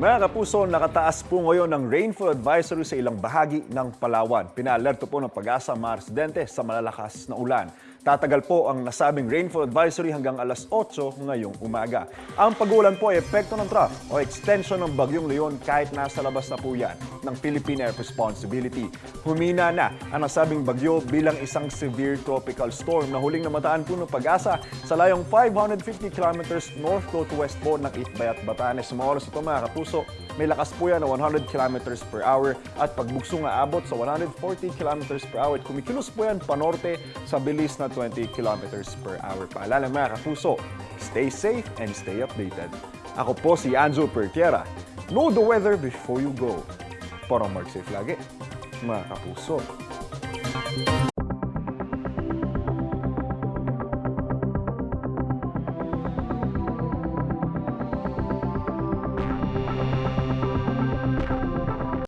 Mga kapuso, nakataas po ngayon ng rainfall advisory sa ilang bahagi ng Palawan. Pinaalerto po ng Pag-asa ang mga residente sa malalakas na ulan. Tatagal po ang nasabing rainfall advisory hanggang alas 8 ngayong umaga. Ang pag-ulan po ay epekto ng trough o extension ng Bagyong Leon kahit nasa labas na po yan ng Philippine Air Responsibility. Humina na ang nasabing bagyo bilang isang severe tropical storm na huling namataan po ng Pag-asa sa layong 550 kilometers north-northwest po ng Itbayat, Batanes. Sa mga oras ito mga kapuso, may lakas po yan na 100 kilometers per hour at pagbugso nga abot sa 140 kilometers per hour. At kumikilos po yan panorte sa bilis na 20 kilometers per hour. Paalala mga kapuso, stay safe and stay updated. Ako po si Anzo Pertiera. Know the weather before you go. Para mag-safe lagi, mga kapuso.